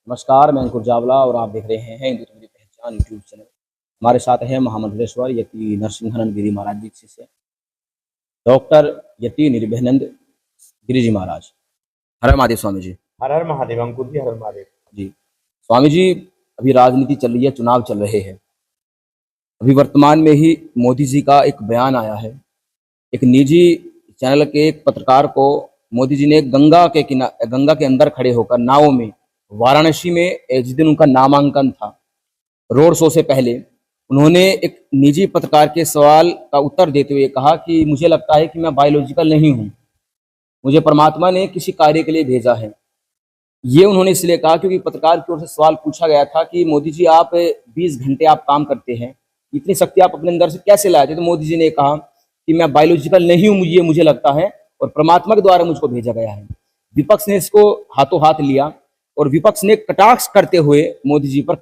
नमस्कार, मैं अंकुर जावला और आप देख रहे हैं हिंदू मेरी पहचान यूट्यूब चैनल। हमारे साथ है महामंडलेश्वर यति नरसिंहानंद गिरी महाराज जी से डॉक्टर यति निर्भयानंद गिरी जी महाराज। हर हर महादेव स्वामी जी। हर हर महादेव अंकुर जी, हर हर महादेव जी। स्वामी जी, अभी राजनीति चल रही है, चुनाव चल रहे हैं। अभी वर्तमान में ही मोदी जी का एक बयान आया है। एक निजी चैनल के एक पत्रकार को मोदी जी ने गंगा के अंदर खड़े होकर नाव में वाराणसी में जिस दिन उनका नामांकन था, रोड शो से पहले उन्होंने एक निजी पत्रकार के सवाल का उत्तर देते हुए कहा कि मुझे लगता है कि मैं बायोलॉजिकल नहीं हूं, मुझे परमात्मा ने किसी कार्य के लिए भेजा है। ये उन्होंने इसलिए कहा क्योंकि पत्रकार की ओर से सवाल पूछा गया था कि मोदी जी, आप 20 घंटे आप काम करते हैं, इतनी शक्ति आप अपने अंदर से कैसे लाए थे? तो मोदी जी ने कहा कि मैं बायोलॉजिकल नहीं हूं, मुझे लगता है, और परमात्मा के द्वारा मुझको भेजा गया है। विपक्ष ने इसको हाथों हाथ लिया और विपक्ष ने कटाक्ष करते हुए मोदी जी पर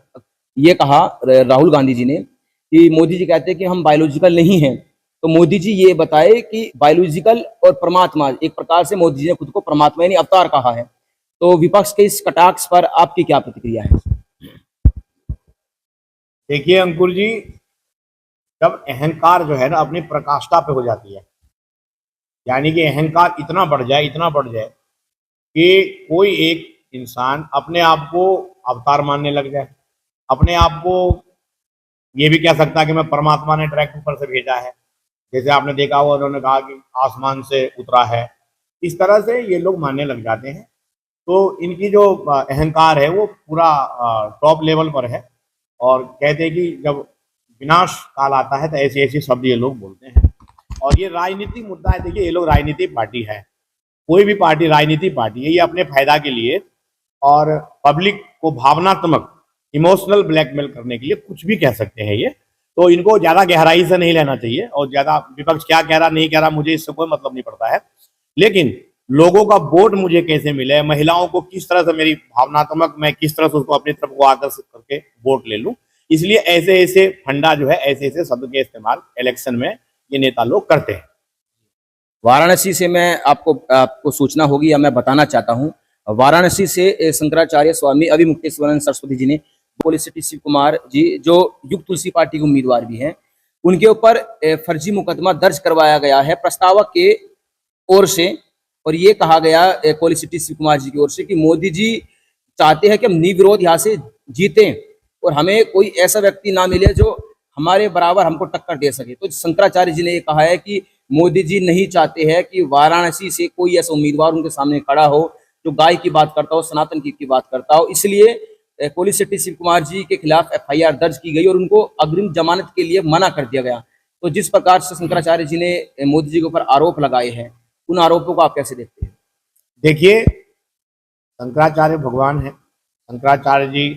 यह कहा, राहुल गांधी जी ने, कि मोदी जी कहते हैं कि हम बायोलॉजिकल नहीं हैं। तो मोदी जी ये बताए कि बायोलॉजिकल और परमात्मा, एक प्रकार से मोदी जी ने खुद को परमात्मा यानी अवतार कहा है। तो विपक्ष के इस कटाक्ष पर आपकी क्या प्रतिक्रिया है? देखिए अंकुर जी, जब अहंकार जो है ना अपनी प्रकाष्ठा पे हो जाती है, यानी कि अहंकार इतना बढ़ जाए कि कोई एक इंसान अपने आप को अवतार मानने लग जाए, अपने आप को ये भी कह सकता है कि मैं परमात्मा ने डायरेक्ट ऊपर से भेजा है। जैसे आपने देखा हुआ, उन्होंने कहा कि आसमान से उतरा है। इस तरह से ये लोग मानने लग जाते हैं। तो इनकी जो अहंकार है वो पूरा टॉप लेवल पर है, और कहते हैं कि जब विनाश काल आता है तो ऐसे ऐसे शब्द ये लोग बोलते हैं। और ये राजनीतिक मुद्दा है। देखिए, ये लोग राजनीतिक पार्टी है, कोई भी पार्टी राजनीतिक पार्टी है, ये अपने फायदा के लिए और पब्लिक को भावनात्मक इमोशनल ब्लैकमेल करने के लिए कुछ भी कह सकते हैं ये। तो इनको ज्यादा गहराई से नहीं लेना चाहिए, और ज्यादा विपक्ष क्या कह रहा नहीं कह रहा मुझे इससे कोई मतलब नहीं पड़ता है। लेकिन लोगों का वोट मुझे कैसे मिले, महिलाओं को किस तरह से मेरी भावनात्मक, मैं किस तरह से उसको अपनी तरफ को आकर्षित करके वोट ले लूं, इसलिए ऐसे ऐसे फंडा जो है, ऐसे ऐसे शब्द के इस्तेमाल इलेक्शन में ये नेता लोग करते हैं। वाराणसी से मैं आपको सूचना होगी या मैं बताना चाहता हूं, वाराणसी से शंकराचार्य स्वामी अभिमुक्तेश्वरानंद सरस्वती जी ने पॉलिसिटी शिव कुमार जी, जो युग तुलसी पार्टी के उम्मीदवार भी हैं, उनके ऊपर फर्जी मुकदमा दर्ज करवाया गया है प्रस्तावक के ओर से। और ये कहा गया पॉलिसिटी शिव कुमार जी की ओर से कि मोदी जी चाहते हैं कि हम निर्विरोध यहाँ से जीतें और हमें कोई ऐसा व्यक्ति ना मिले जो हमारे बराबर हमको टक्कर दे सके। तो शंकराचार्य जी ने ये कहा है कि मोदी जी नहीं चाहते हैं कि वाराणसी से कोई ऐसा उम्मीदवार उनके सामने खड़ा हो जो गाय की बात करता हो, सनातन की बात करता हो। इसलिए पॉलिसिटी शिव कुमार जी के खिलाफ FIR दर्ज की गई और उनको अग्रिम जमानत के लिए मना कर दिया गया। तो जिस प्रकार से शंकराचार्य जी ने मोदी जी के ऊपर आरोप लगाए हैं, उन आरोपों को आप कैसे देखते हैं? देखिए, शंकराचार्य भगवान है। शंकराचार्य जी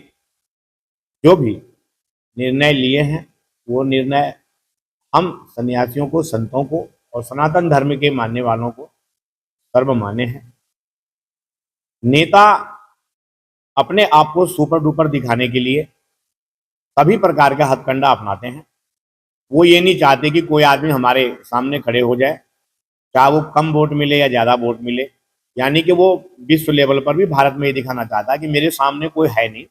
जो भी निर्णय लिए हैं, वो निर्णय हम सन्यासियों को, संतों को और सनातन धर्म के मानने वालों को सर्व माने हैं। नेता अपने आप को सुपर डुपर दिखाने के लिए सभी प्रकार का हथकंडा अपनाते हैं। वो ये नहीं चाहते कि कोई आदमी हमारे सामने खड़े हो जाए, चाहे वो कम वोट मिले या ज़्यादा वोट मिले। यानी कि वो विश्व लेवल पर भी भारत में ये दिखाना चाहता है कि मेरे सामने कोई है नहीं,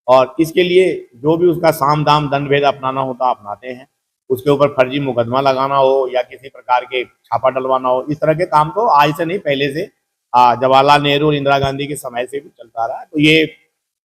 और इसके लिए जो भी उसका साम दाम दंड भेद अपनाना होता अपनाते हैं। उसके ऊपर फर्जी मुकदमा लगाना हो या किसी प्रकार के छापा डलवाना हो, इस तरह के काम तो आज से नहीं, पहले से जवाहरलाल नेहरू और इंदिरा गांधी के समय से भी चलता रहा। तो ये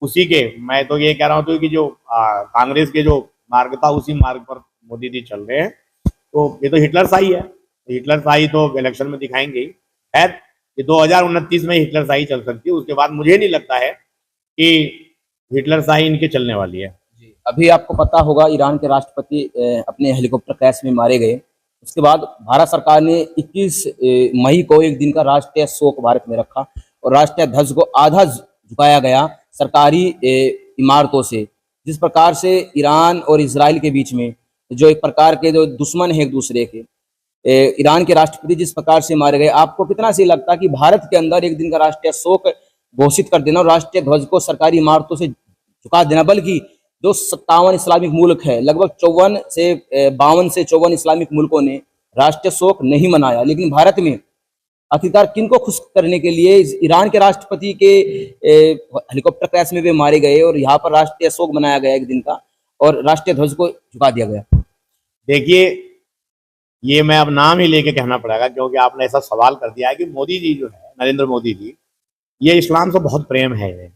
उसी के, मैं तो ये कह रहा हूँ कि जो कांग्रेस के जो मार्ग था उसी मार्ग पर मोदी जी चल रहे हैं। तो ये तो हिटलर शाही है, हिटलर शाही तो इलेक्शन में दिखाएंगे ही। खैर, ये 2029 में हिटलर शाही चल सकती है, उसके बाद मुझे नहीं लगता है कि हिटलर शाही इनके चलने वाली है। जी, अभी आपको पता होगा ईरान के राष्ट्रपति अपने हेलीकॉप्टर क्रैश में मारे गए। उसके बाद भारत सरकार ने 21 मई को एक दिन का राष्ट्रीय शोक भारत में रखा और राष्ट्रीय ध्वज को आधा झुकाया गया सरकारी इमारतों से। जिस प्रकार से ईरान और इजराइल के बीच में जो एक प्रकार के जो दुश्मन है एक दूसरे के, ईरान के राष्ट्रपति जिस प्रकार से मारे गए, आपको कितना सही लगता कि भारत के अंदर एक दिन का राष्ट्रीय शोक घोषित कर देना और राष्ट्रीय ध्वज को सरकारी इमारतों से झुका देना, बल्कि जो 57 इस्लामिक मुल्क है, लगभग 52 से 54 इस्लामिक मुल्कों ने राष्ट्रीय शोक नहीं मनाया, लेकिन भारत में आखिरकार किनको खुश करने के लिए ईरान के राष्ट्रपति के हेलीकॉप्टर क्रैश में वे मारे गए और यहाँ पर राष्ट्रीय शोक मनाया गया एक दिन का और राष्ट्रीय ध्वज को झुका दिया गया। देखिए, ये मैं अब नाम ही लेके कहना पड़ेगा क्योंकि आपने ऐसा सवाल कर दिया है कि मोदी जी जो है, नरेंद्र मोदी जी, ये इस्लाम से बहुत प्रेम है इन्हें।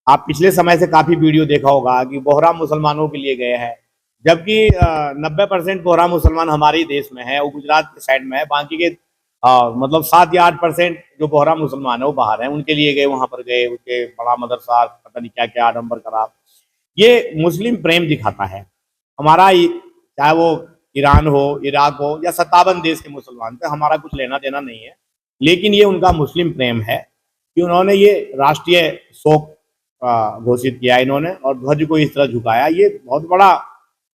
आप पिछले समय से काफी वीडियो देखा होगा कि बोहरा मुसलमानों के लिए गए हैं, जबकि 90% बोहरा मुसलमान हमारे ही देश में है, वो गुजरात के साइड में है। बाकी के मतलब 7 या 8% जो बोहरा मुसलमान है वो बाहर हैं, उनके लिए गए, वहां पर गए, उसके बड़ा मदरसा, पता नहीं क्या क्या आडम्बर करा। ये मुस्लिम प्रेम दिखाता है हमारा, चाहे वो ईरान हो, इराक हो या 57 देश के मुसलमान से हमारा कुछ लेना देना नहीं है, लेकिन ये उनका मुस्लिम प्रेम है कि उन्होंने ये राष्ट्रीय शोक घोषित किया इन्होंने और ध्वज को इस तरह झुकाया। ये बहुत बड़ा,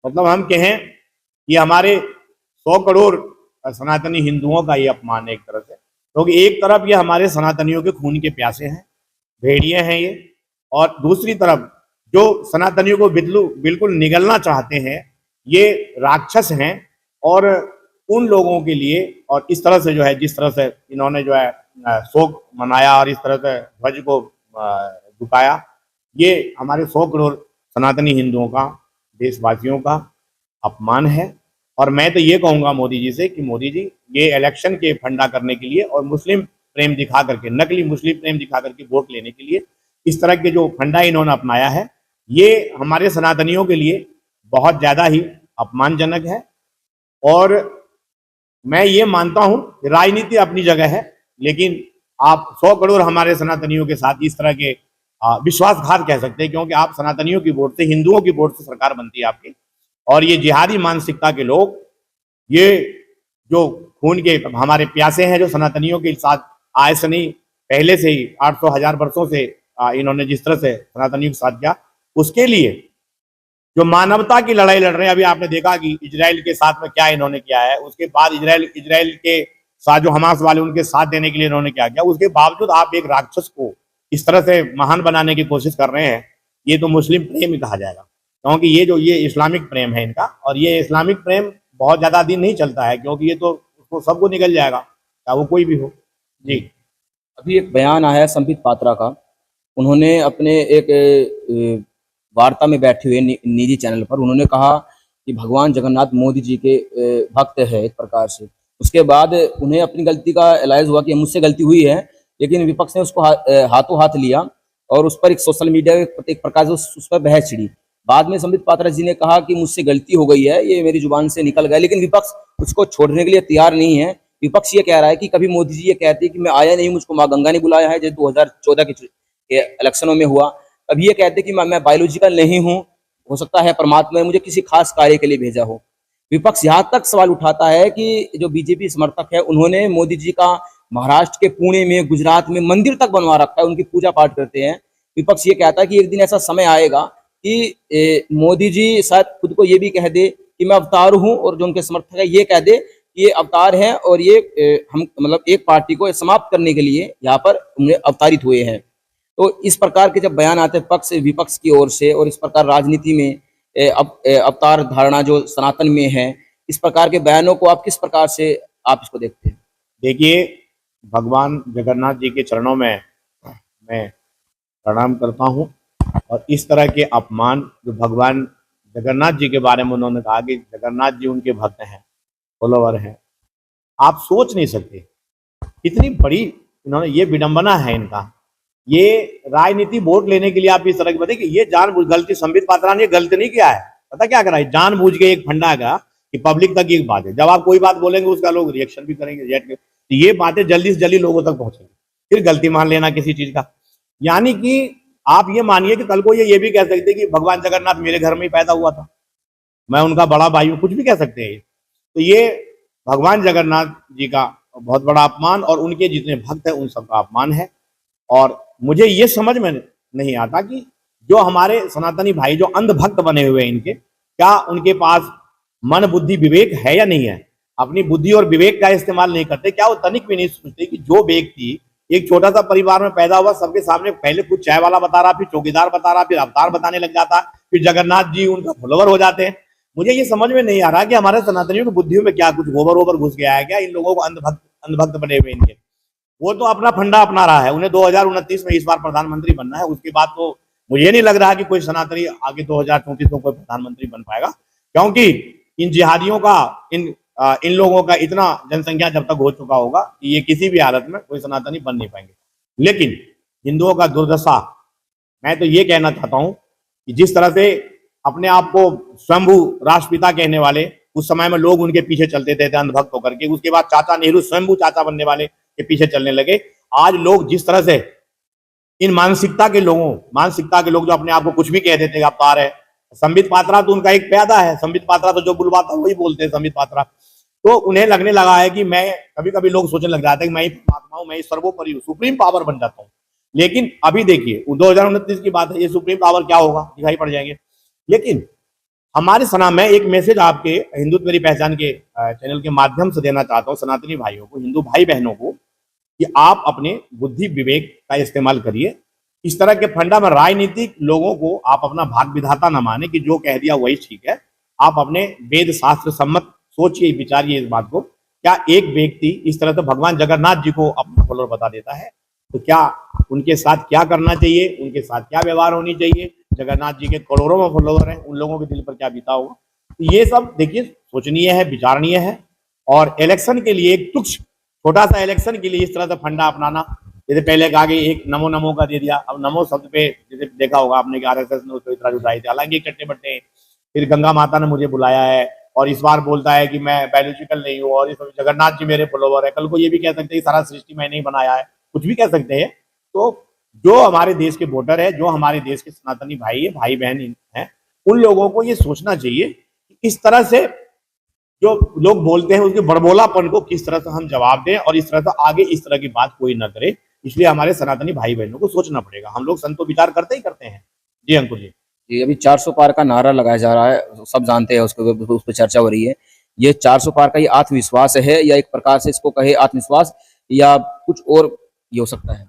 मतलब हम कहें कि हमारे 100 करोड़ सनातनी हिंदुओं का ये अपमान है एक तरह से, क्योंकि एक तरफ ये हमारे सनातनियों के खून के प्यासे हैं, भेड़िए हैं ये, और दूसरी तरफ जो सनातनियों को बिल्कुल निगलना चाहते हैं ये राक्षस हैं। और उन लोगों के लिए, और इस तरह से जो है, जिस तरह से इन्होंने जो है शोक मनाया और इस तरह से ध्वज को झुकाया, ये हमारे 100 करोड़ सनातनी हिंदुओं का, देशवासियों का अपमान है। और मैं तो ये कहूँगा मोदी जी से कि मोदी जी, ये इलेक्शन के फंडा करने के लिए और मुस्लिम प्रेम दिखा करके, नकली मुस्लिम प्रेम दिखा करके वोट लेने के लिए इस तरह के जो फंडा इन्होंने अपनाया है, ये हमारे सनातनियों के लिए बहुत ज़्यादा ही अपमानजनक है। और मैं ये मानता हूँ कि राजनीति अपनी जगह है, लेकिन आप 100 करोड़ हमारे सनातनियों के साथ इस तरह के विश्वासघात कह सकते हैं, क्योंकि आप सनातनियों की वोट से, हिंदुओं की वोट से सरकार बनती है आपकी। और ये जिहादी मानसिकता के लोग, ये जो खून के हमारे प्यासे हैं, जो सनातनियों के साथ आए से नहीं, पहले से ही 800,000 वर्षों से इन्होंने जिस तरह से सनातनियों के साथ किया, उसके लिए जो मानवता की लड़ाई लड़ रहे हैं। अभी आपने देखा कि इजराइल के साथ में क्या इन्होंने किया है, उसके बाद इजराइल के साथ जो हमास वाले, उनके साथ देने के लिए इन्होंने क्या किया, उसके बावजूद आप एक राक्षस को इस तरह से महान बनाने की कोशिश कर रहे हैं। ये तो मुस्लिम प्रेम ही कहा जाएगा, क्योंकि ये इस्लामिक प्रेम है इनका, और ये इस्लामिक प्रेम बहुत ज्यादा दिन नहीं चलता है, क्योंकि ये तो उसको सबको निकल जाएगा, चाहे वो कोई भी हो। जी, अभी एक बयान आया है संबित पात्रा का, उन्होंने अपने एक वार्ता में बैठे हुए निजी चैनल पर उन्होंने कहा कि भगवान जगन्नाथ मोदी जी के भक्त है एक प्रकार से। उसके बाद उन्हें अपनी गलती का एलाइज हुआ कि मुझसे गलती हुई है, लेकिन विपक्ष ने उसको हाथों हाथ लिया और उस पर एक सोशल मीडिया एक प्रकार से उस पर बहस छिड़ी। बाद में संबित पात्रा जी ने कहा कि मुझसे गलती हो गई है, ये मेरी जुबान से निकल गया, लेकिन विपक्ष उसको छोड़ने के लिए तैयार नहीं है। विपक्ष ये कह रहा है कि कभी मोदी जी ये कहते हैं कि मैं आया नहीं, मुझको माँ गंगा ने बुलाया है, जैसे 2014 के इलेक्शनों में हुआ। अभी ये कहते कि मैं बायोलॉजिकल नहीं हूँ, हो सकता है परमात्मा ने मुझे किसी खास कार्य के लिए भेजा हो। विपक्ष यहाँ तक सवाल उठाता है कि जो बीजेपी समर्थक है, उन्होंने मोदी जी का महाराष्ट्र के पुणे में, गुजरात में मंदिर तक बनवा रखा है, उनकी पूजा पाठ करते हैं। विपक्ष ये कहता है कि एक दिन ऐसा समय आएगा कि मोदी जी शायद खुद को ये भी कह दे कि मैं अवतार हूँ, और जो उनके समर्थक है ये कह दे कि ये अवतार है और ये हम मतलब एक पार्टी को समाप्त करने के लिए यहाँ पर उन्हें अवतारित हुए हैं। तो इस प्रकार के जब बयान आते हैं पक्ष विपक्ष की ओर से, और इस प्रकार राजनीति में अवतार धारणा जो सनातन में है, इस प्रकार के बयानों को आप किस प्रकार से आप इसको देखते हैं? देखिए, भगवान जगन्नाथ जी के चरणों में मैं प्रणाम करता हूँ, और इस तरह के अपमान जो भगवान जगन्नाथ जी के बारे में उन्होंने कहा कि जगन्नाथ जी उनके भक्त हैं, फॉलोवर हैं, आप सोच नहीं सकते कितनी बड़ी इन्होंने, ये विडंबना है इनका। ये राजनीति वोट लेने के लिए आप इस तरह की बताइए कि ये जानबूझ, गलती संबित पात्रा ने गलती नहीं किया है, पता क्या करा है, जानबूझ के एक फंडा का कि पब्लिक तक एक बात है, जब आप कोई बात बोलेंगे उसका लोग रिएक्शन भी करेंगे, रिएक्ट, तो ये बातें जल्दी से जल्दी लोगों तक पहुंचेंगी, फिर गलती मान लेना किसी चीज का। यानी कि आप ये मानिए कि कल को ये भी कह सकते कि भगवान जगन्नाथ मेरे घर में ही पैदा हुआ था, मैं उनका बड़ा भाई हूँ, कुछ भी कह सकते हैं। तो ये भगवान जगन्नाथ जी का बहुत बड़ा अपमान, और उनके जितने भक्त हैं उन सबका अपमान है। और मुझे ये समझ में नहीं आता कि जो हमारे सनातनी भाई जो अंधभक्त बने हुए हैं इनके, क्या उनके पास मन बुद्धि विवेक है या नहीं है? अपनी बुद्धि और विवेक का इस्तेमाल नहीं करते क्या? वो तनिक भी नहीं सोचते कि जो व्यक्ति एक छोटा सा परिवार में पैदा हुआ, सबके सामने पहले कुछ चाय वाला बता रहा, फिर चौकीदार बता रहा, फिर अवतार बताने लग जाता, फिर जगन्नाथ जी उनका फॉलोवर हो जाते हैं। मुझे ये समझ में नहीं आ रहा कि हमारे सनातनियों की बुद्धियों में क्या कुछ गोबर ओबर घुस गया है क्या? इन लोगों को अंधभक्त बने हुए इनके। वो तो अपना फंडा अपना रहा है, उन्हें 2029 में इस बार प्रधानमंत्री बनना है। उसके बाद तो मुझे नहीं लग रहा कि कोई सनातनी आगे 2034 में कोई प्रधानमंत्री बन पाएगा, क्योंकि इन जिहादियों का, इन लोगों का इतना जनसंख्या जब तक हो चुका होगा कि ये किसी भी हालत में कोई सनातनी बन नहीं पाएंगे। लेकिन हिंदुओं का दुर्दशा, मैं तो ये कहना चाहता हूं कि जिस तरह से अपने आप को स्वयंभू राष्ट्रपिता कहने वाले उस समय में लोग उनके पीछे चलते थे अंधभक्त होकर के, उसके बाद चाचा नेहरू स्वयंभू चाचा बनने वाले के पीछे चलने लगे। आज लोग जिस तरह से इन मानसिकता के लोग जो अपने आप को कुछ भी कह देते हैं, आप पार है। संबित पात्रा तो उनका एक प्यादा है, संबित पात्रा तो जो बुलवाता वही बोलते हैं संबित पात्रा। तो उन्हें लगने लगा है कि मैं, कभी कभी लोग सोचने लग जाते हैं कि मैं ही परमात्मा हूं, मैं ही सर्वोपरि हूं, सुप्रीम पावर बन जाता हूं। लेकिन अभी देखिए 2029 की बात है, ये सुप्रीम पावर क्या होगा दिखाई पड़ जाएंगे। लेकिन हमारे सना में एक मैसेज आपके हिंदुत्व मेरी पहचान के चैनल के माध्यम से देना चाहता हूं सनातनी भाइयों को, हिंदू भाई बहनों को, कि आप अपने बुद्धि विवेक का इस्तेमाल करिए। इस तरह के फंडा में राजनीतिक लोगों को आप अपना भाग विधाता न माने कि जो कह दिया वही ठीक है। आप अपने वेद शास्त्र सम्मत सोचिए, विचारिए इस बात को। क्या एक व्यक्ति इस तरह से भगवान जगन्नाथ जी को अपना फॉलोअर बता देता है, तो क्या उनके साथ क्या करना चाहिए, उनके साथ क्या व्यवहार होनी चाहिए? जगन्नाथ जी के करोड़ों में फॉलोअर हैं, उन लोगों के दिल पर क्या बीता होगा? तो ये सब देखिए सोचनीय है, विचारणीय है। और इलेक्शन के लिए एक तुच्छ छोटा सा इलेक्शन के लिए इस तरह से फंडा अपनाना, जैसे पहले कहा कि एक नमो नमो का दे दिया, अब नमो शब्द पे जैसे देखा होगा आपने कि आरएसएस ने उसको इतना उठाई थी, हालांकि चट्टे बट्टे हैं। फिर गंगा माता ने मुझे बुलाया है और इस बार बोलता है कि मैं बायोलॉजिकल नहीं हूँ और इस जगन्नाथ जी मेरे फॉलोवर है। कल को ये भी कह सकते हैं सारा सृष्टि मैंने ही बनाया है, कुछ भी कह सकते हैं। तो जो हमारे देश के वोटर है, जो हमारे देश के सनातनी भाई है, भाई बहन हैं, उन लोगों को ये सोचना चाहिए कि इस तरह से जो लोग बोलते हैं उसके बड़बोलापन को किस तरह से हम जवाब दें और इस तरह से आगे इस तरह की बात कोई ना करे। इसलिए हमारे सनातनी भाई बहनों को सोचना पड़ेगा। हम लोग संतो विचार करते ही करते हैं। जी अंकुर जी। ये अभी 400 पार का नारा लगाया जा रहा है, सब जानते हैं उसको, उस पर चर्चा हो रही है। ये 400 पार का ये आत्मविश्वास है या एक प्रकार से इसको कहे आत्मविश्वास, या कुछ और ये हो सकता है?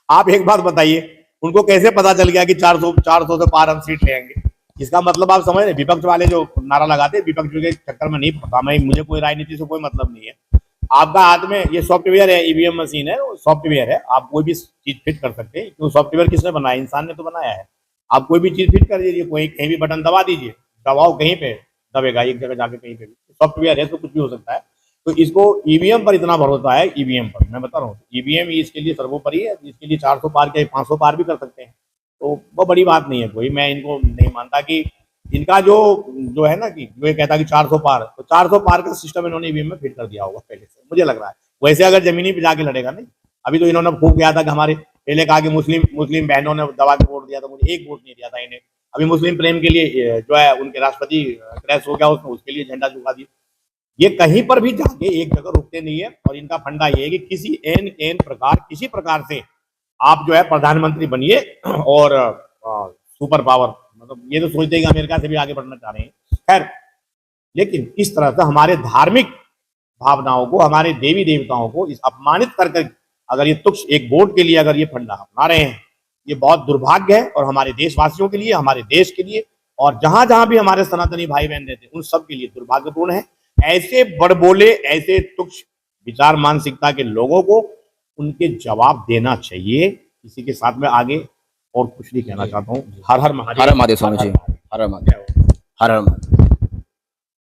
आप एक बात बताइए, उनको कैसे पता चल गया कि 400 से पार हम सीट लेंगे? इसका मतलब आप समझ रहे, विपक्ष वाले जो नारा लगाते हैं, विपक्ष के चक्कर में नहीं पड़ता। मुझे कोई राजनीति से कोई मतलब नहीं है। आपका हाथ में ये सॉफ्टवेयर है, ईवीएम मशीन है, सॉफ्टवेयर है, आप कोई भी चीज फिट कर सकते हैं। क्यों? सॉफ्टवेयर किसने बनाया? इंसान ने तो बनाया है। आप कोई भी चीज फिट कर दीजिए, कोई कहीं भी बटन दबा दीजिए, दबाओ कहीं पे दबेगा, एक जगह जाके कहीं पे भी। सॉफ्टवेयर है तो कुछ भी हो सकता है। तो इसको ईवीएम पर इतना भरोसा है, ईवीएम पर मैं बता रहा हूँ, ईवीएम इसके लिए सर्वोपरि है। इसके लिए 400 पार के 500 पार भी कर सकते हैं, तो वो बड़ी बात नहीं है कोई। मैं इनको नहीं मानता कि इनका जो है ना कि जो ये कहता कि 400 पार, तो 400 पार का सिस्टम इन्होंने ईवीएम में फिट कर दिया होगा पहले से, मुझे लग रहा है। वैसे अगर जमीनी पे जाके लड़ेगा नहीं। अभी तो इन्होंने खूब किया था कि हमारे पहले कहा कि मुस्लिम बहनों ने दबा के वोट दिया था, मुझे एक वोट नहीं दिया था इन्हें। अभी मुस्लिम प्रेम के लिए जो है उनके राष्ट्रपति क्रैश हो गया, उसमें उसके लिए झंडा झुका दिया। ये कहीं पर भी जाके एक जगह रुकते नहीं है। और इनका फंडा ये है कि किसी किसी प्रकार से आप जो है प्रधानमंत्री बनिए और सुपर पावर, मतलब ये तो सोचते हैं कि अमेरिका से भी आगे बढ़ना चाह रहे हैं। खैर, लेकिन इस तरह से हमारे धार्मिक भावनाओं को, हमारे देवी देवताओं को इस अपमानित कर अगर ये तुच्छ एक वोट के लिए अगर ये फंडा अपना रहे हैं, ये बहुत दुर्भाग्य है। और हमारे देशवासियों के लिए, हमारे देश के लिए, और जहां जहां भी हमारे सनातनी भाई बहन रहते हैं उन सब के लिए दुर्भाग्यपूर्ण है। ऐसे बड़बोले, ऐसे तुच्छ विचार मानसिकता के लोगों को उनके जवाब देना चाहिए। इसी के साथ में आगे और कुछ नहीं कहना चाहता हूँ। हर हर महादेव। हर हर महादेव स्वामी जी, हर हर महादेव, हर हर महादेव।